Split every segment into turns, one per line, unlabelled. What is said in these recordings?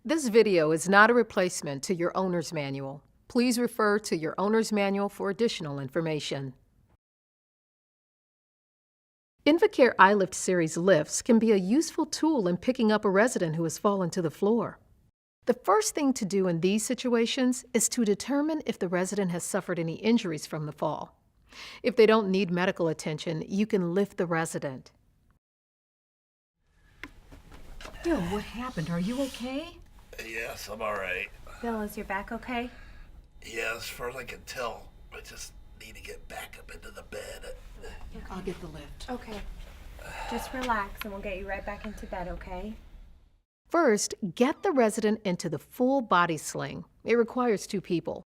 This video is not a replacement to your owner's manual. Please refer to your owner's manual for additional information. Invacare iLift Series lifts can be a useful tool in picking up a resident who has fallen to the floor. The first thing to do in these situations is to determine if the resident has suffered any injuries from the fall. If they don't need medical attention, you can lift the resident.
Bill, what happened? Are you okay?
Yes, I'm alright.
Bill, is your back okay?
Yeah, as far as I can tell, I just need to get back up into the bed.
I'll get the lift.
Okay. Just relax and we'll get you right back into bed, okay?
First, get the resident into the full body sling. It requires 2 people.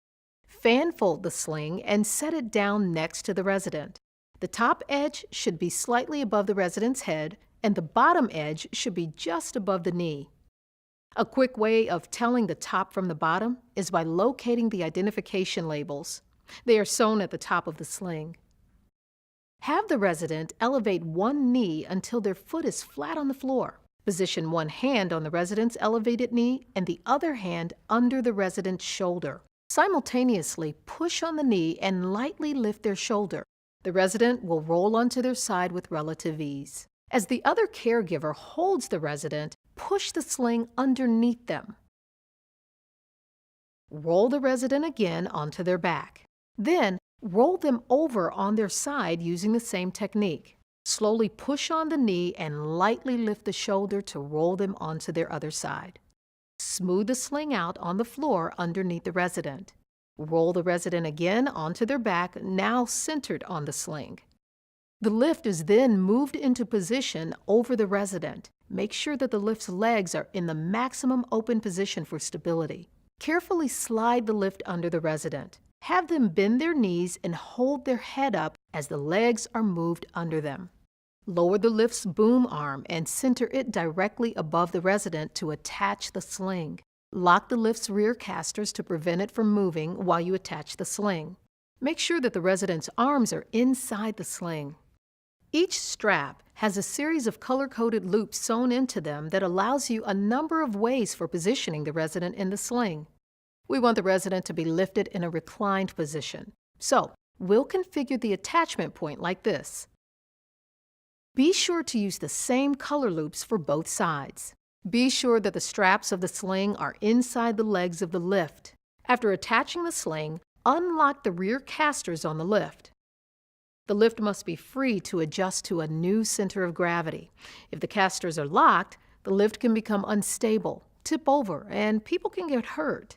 Fan fold the sling and set it down next to the resident. The top edge should be slightly above the resident's head, and the bottom edge should be just above the knee. A quick way of telling the top from the bottom is by locating the identification labels. They are sewn at the top of the sling. Have the resident elevate one knee until their foot is flat on the floor. Position one hand on the resident's elevated knee and the other hand under the resident's shoulder. Simultaneously push on the knee and lightly lift their shoulder. The resident will roll onto their side with relative ease. As the other caregiver holds the resident, push the sling underneath them. Roll the resident again onto their back. Then, roll them over on their side using the same technique. Slowly push on the knee and lightly lift the shoulder to roll them onto their other side. Smooth the sling out on the floor underneath the resident. Roll the resident again onto their back, now centered on the sling. The lift is then moved into position over the resident. Make sure that the lift's legs are in the maximum open position for stability. Carefully slide the lift under the resident. Have them bend their knees and hold their head up as the legs are moved under them. Lower the lift's boom arm and center it directly above the resident to attach the sling. Lock the lift's rear casters to prevent it from moving while you attach the sling. Make sure that the resident's arms are inside the sling. Each strap has a series of color-coded loops sewn into them that allows you a number of ways for positioning the resident in the sling. We want the resident to be lifted in a reclined position, so we'll configure the attachment point like this. Be sure to use the same color loops for both sides. Be sure that the straps of the sling are inside the legs of the lift. After attaching the sling, unlock the rear casters on the lift. The lift must be free to adjust to a new center of gravity. If the casters are locked, the lift can become unstable, tip over, and people can get hurt.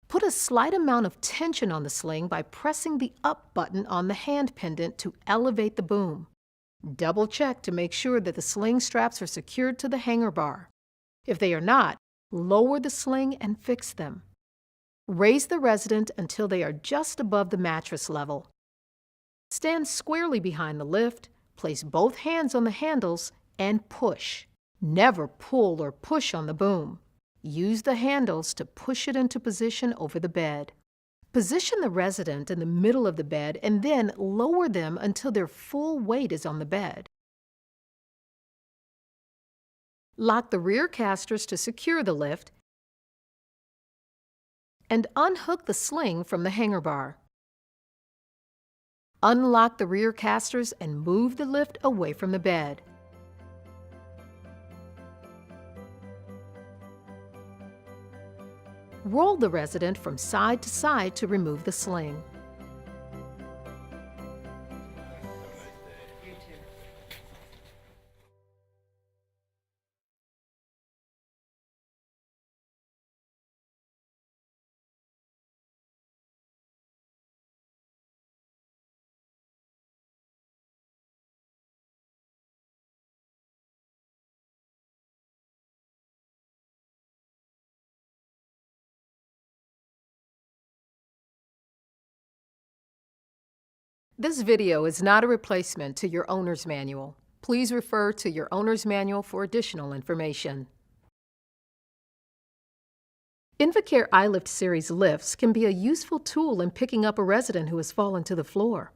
Put a slight amount of tension on the sling by pressing the up button on the hand pendant to elevate the boom. Double check to make sure that the sling straps are secured to the hanger bar. If they are not, lower the sling and fix them. Raise the resident until they are just above the mattress level. Stand squarely behind the lift, place both hands on the handles, and push. Never pull or push on the boom. Use the handles to push it into position over the bed. Position the resident in the middle of the bed and then lower them until their full weight is on the bed. Lock the rear casters to secure the lift and unhook the sling from the hanger bar. Unlock the rear casters and move the lift away from the bed. Roll the resident from side to side to remove the sling. This video is not a replacement to your owner's manual. Please refer to your owner's manual for additional information. Invacare iLift Series lifts can be a useful tool in picking up a resident who has fallen to the floor.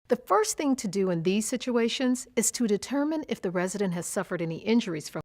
The first thing to do in these situations is to determine if the resident has suffered any injuries from